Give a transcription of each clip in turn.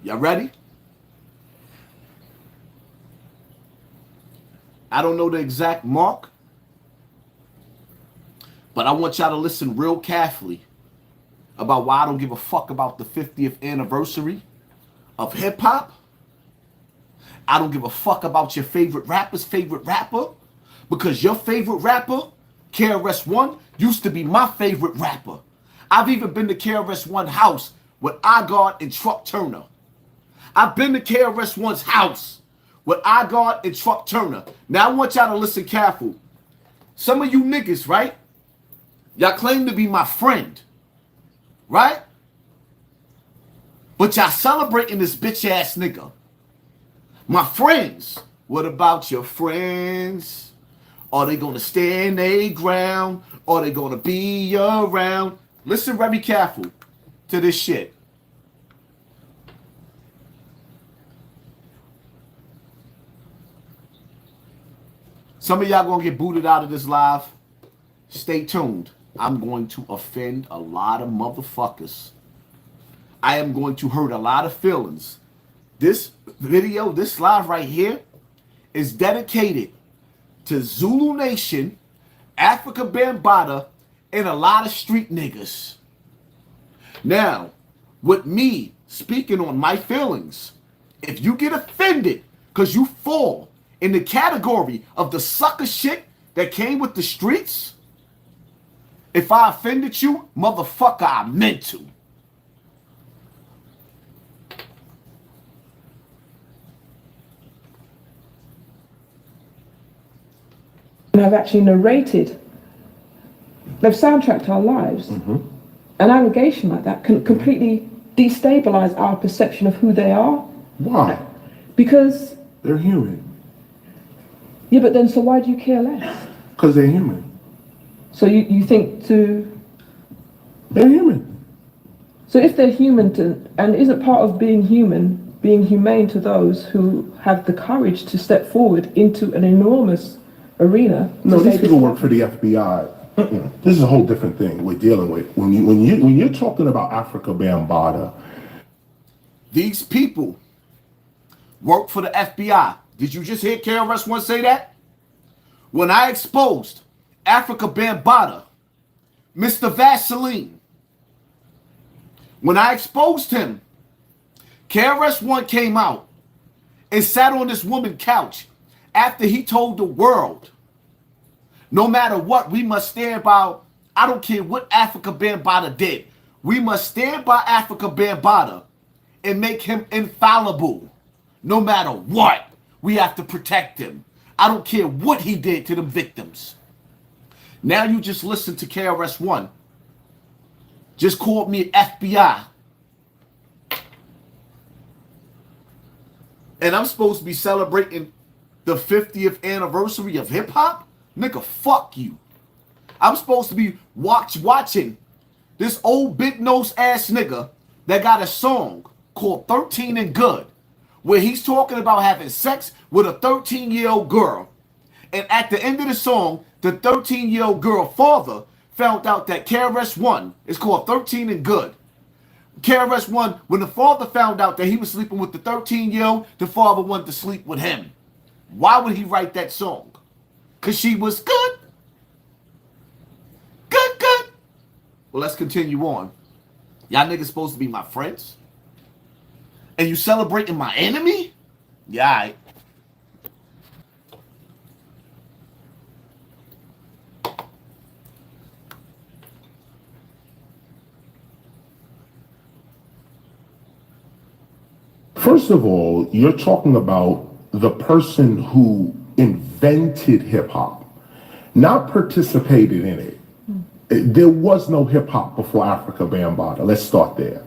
Y'all ready? I don't know the exact mark, but I want y'all to listen real carefully about why I don't give a fuck about the 50th anniversary of hip hop. I don't give a fuck about your favorite rapper's favorite rapper, because your favorite rapper, KRS-One, used to be my favorite rapper. I've even been to KRS-One house with iGard and Truck Turner. I've been to KRS-One's house with iGard and Truck Turner. Now I want y'all to listen careful. Some of you niggas, right? Y'all claim to be my friend, right? But y'all celebrating this bitch ass nigga. My friends. What about your friends? Are they gonna stand their ground? Are they gonna be around? Listen very careful to this shit. Some of y'all gonna get booted out of this live. Stay tuned. I'm going to offend a lot of motherfuckers. I am going to hurt a lot of feelings. This video, this live right here, is dedicated to Zulu Nation, Africa Bambaataa, and a lot of street niggas. Now, with me speaking on my feelings, if you get offended because you fall in the category of the sucker shit that came with the streets, if I offended you, motherfucker, I meant to. And have actually narrated, they've soundtracked our lives. An allegation like that can completely destabilize our perception of who they are. Why? Because they're human. Yeah, but then so why do you care less? Because they're human. So you think to... They're human. So if they're human, and isn't part of being human, being humane to those who have the courage to step forward into an enormous arena? No, these people work for the FBI. This is a whole different thing we're dealing with. When you're talking about Africa Bambaataa, these people work for the FBI. Did you just hear KRS-One say that? When I exposed Africa Bambaataa, Mr. Vaseline, when I exposed him, KRS-One came out and sat on this woman's couch after he told the world, no matter what, we must stand by, I don't care what Africa Bambaataa did, we must stand by Africa Bambaataa and make him infallible. No matter what, we have to protect him. I don't care what he did to them victims. Now you just listen to KRS-One. Just called me FBI. And I'm supposed to be celebrating the 50th anniversary of hip hop? Nigga, fuck you. I'm supposed to be watching this old big nose ass nigga that got a song called 13 and Good, where he's talking about having sex with a 13-year-old girl. And at the end of the song, the 13-year-old girl father found out that KRS-One is called 13 and Good. KRS-One, when the father found out that he was sleeping with the 13-year-old, the father wanted to sleep with him. Why would he write that song? Because she was good. Good. Well, let's continue on. Y'all niggas supposed to be my friends? And you celebrating my enemy? Yeah, all right. first of all, you're talking about the person who invented hip hop, not participated in it. There was no hip hop before Africa Bambaataa. Let's start there.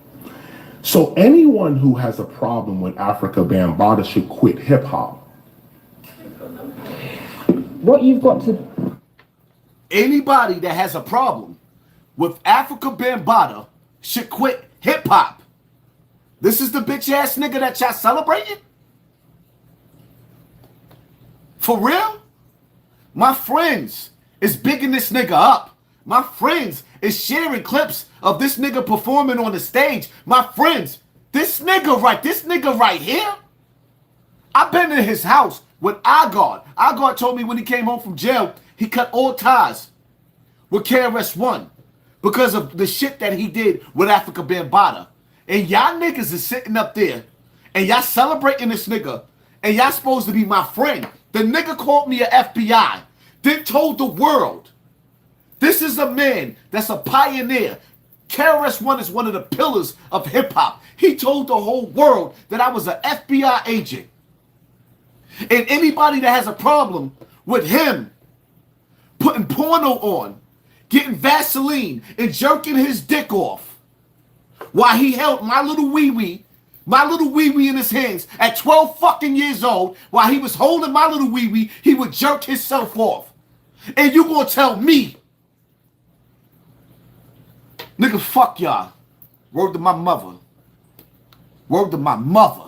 So anyone who has a problem with Africa Bambaataa should quit hip hop. What you've got to... Anybody that has a problem with Africa Bambaataa should quit hip hop. This is the bitch ass nigga that y'all celebrating? For real? My friends is bigging this nigga up. My friends is sharing clips of this nigga performing on the stage. My friends This nigga right here, I've been in his house with Agard. Agard told me when he came home from jail, he cut all ties with KRS-One because of the shit that he did with Africa Bambaataa. And y'all niggas is sitting up there and y'all celebrating this nigga and y'all supposed to be my friend. The nigga called me a FBI, then told the world, this is a man that's a pioneer. KRS-One is one of the pillars of hip-hop. He told the whole world that I was an FBI agent. And anybody that has a problem with him putting porno on, getting Vaseline, and jerking his dick off while he held my little wee-wee in his hands at 12 fucking years old, while he was holding my little wee-wee, he would jerk himself off. And you gonna tell me, nigga, fuck y'all. Word to my mother. Word to my mother.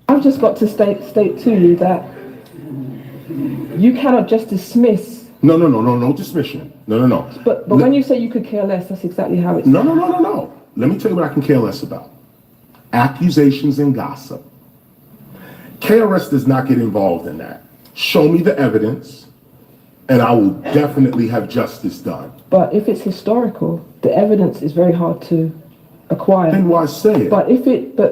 I've just got to state to you that you cannot just dismiss. No dismission. No. But when you say you could care less, that's exactly how it's. No. Let me tell you what I can care less about. Accusations and gossip. KRS does not get involved in that. Show me the evidence, and I will definitely have justice done. But if it's historical, the evidence is very hard to acquire. Then why say it? But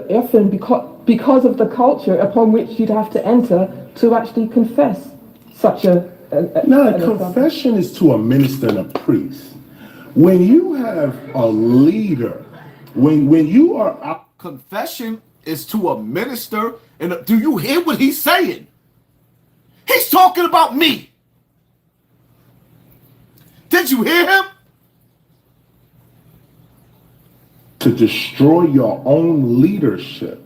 often because of the culture upon which you'd have to enter to actually confess such a confession is to a minister and a priest. When you have a leader, when you are confession is to a minister, and do you hear what he's saying? He's talking about me. Did you hear him? To destroy your own leadership.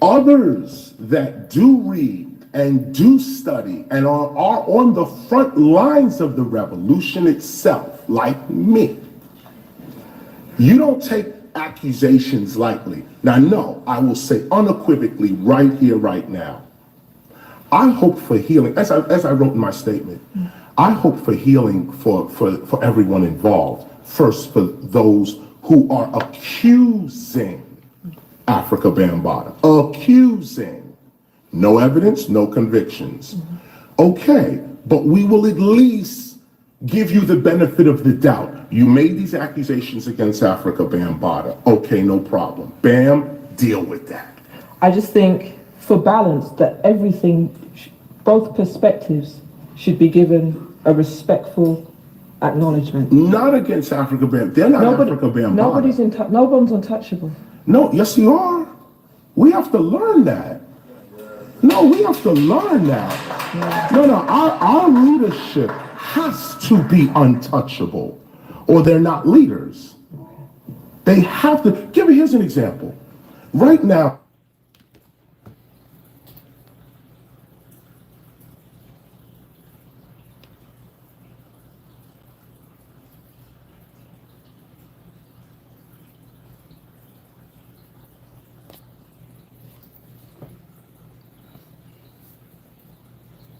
Others that do read and do study and are on the front lines of the revolution itself, like me. You don't take accusations lightly. Now, no, I will say unequivocally right here, right now, I hope for healing, as I wrote in my statement, I hope for healing for everyone involved. First, for those who are accusing Africa Bambaataa. Accusing. No evidence, no convictions. Okay, but we will at least give you the benefit of the doubt. You made these accusations against Africa Bambaataa. Okay, no problem. Bam, deal with that. I just think, for balance, that everything, both perspectives, should be given a respectful acknowledgement. Not against Africa Bambaataa. They're not Africa Bambaataa. No one's untouchable. No, yes you are. We have to learn that. No, we have to learn that. No, our leadership has to be untouchable, or they're not leaders. They have to. Here's an example. Right now,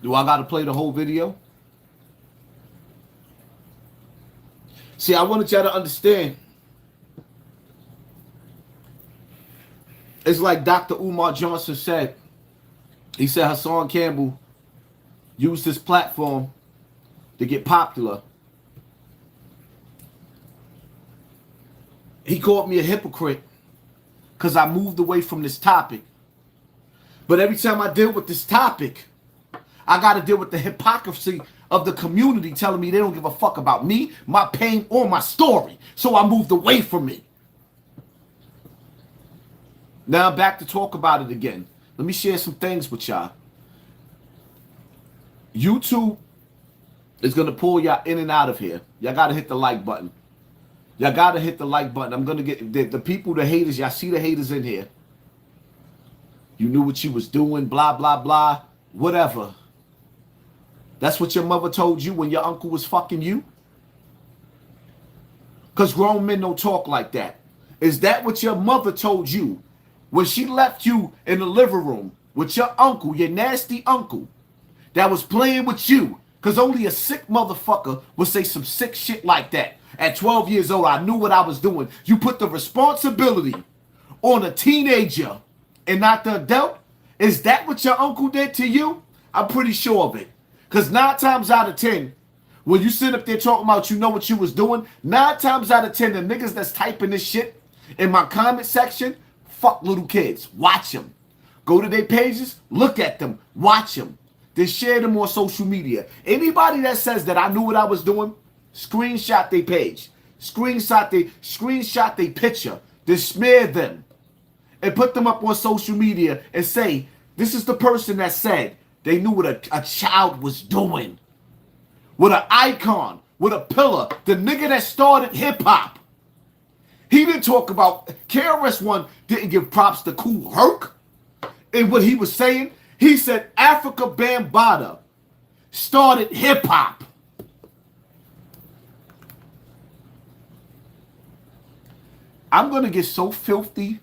do I gotta play the whole video? See, I wanted y'all to understand. It's like Dr. Umar Johnson said. He said Hassan Campbell used his platform to get popular. He called me a hypocrite because I moved away from this topic. But every time I deal with this topic, I got to deal with the hypocrisy of the community telling me they don't give a fuck about me, my pain, or my story. So I moved away from it. Now I'm back to talk about it again. Let me share some things with y'all. YouTube is going to pull y'all in and out of here. Y'all got to hit the like button. Y'all got to hit the like button. I'm going to get the people, the haters. Y'all see the haters in here. You knew what you was doing, blah, blah, blah, whatever. That's what your mother told you when your uncle was fucking you? Because grown men don't talk like that. Is that what your mother told you when she left you in the living room with your uncle, your nasty uncle, that was playing with you Because only a sick motherfucker would say some sick shit like that. At 12 years old, I knew what I was doing. You put the responsibility on a teenager and not the adult? Is that what your uncle did to you? I'm pretty sure of it. Because 9 times out of 10, when you sit up there talking about you know what you was doing, 9 times out of 10, the niggas that's typing this shit in my comment section, fuck little kids. Watch them. Go to their pages, look at them, watch them. Then share them on social media. Anybody that says that I knew what I was doing, screenshot their page. Screenshot their picture. Then smear them. And put them up on social media and say, this is the person that said they knew what a child was doing. With an icon, with a pillar. The nigga that started hip-hop. He didn't talk about, KRS-One didn't give props to Kool Herc. And what he was saying, he said Africa Bambaataa started hip-hop. I'm going to get so filthy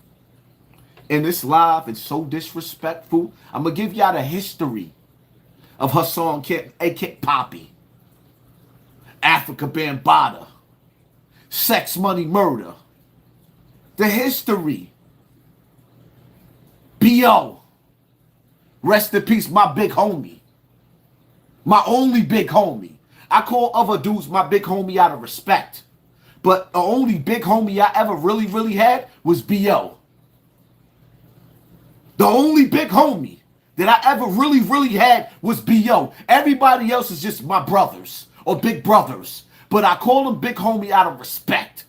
in this live and so disrespectful. I'm going to give y'all the history of Hassan Campbell, a.k.a. Poppy. Africa Bambaataa. Sex, money, murder. The history. B.O. Rest in peace, my big homie. My only big homie. I call other dudes my big homie out of respect. But the only big homie I ever really had was B.O. The only big homie that I ever really had was B.O. Everybody else is just my brothers or big brothers. But I call them big homie out of respect.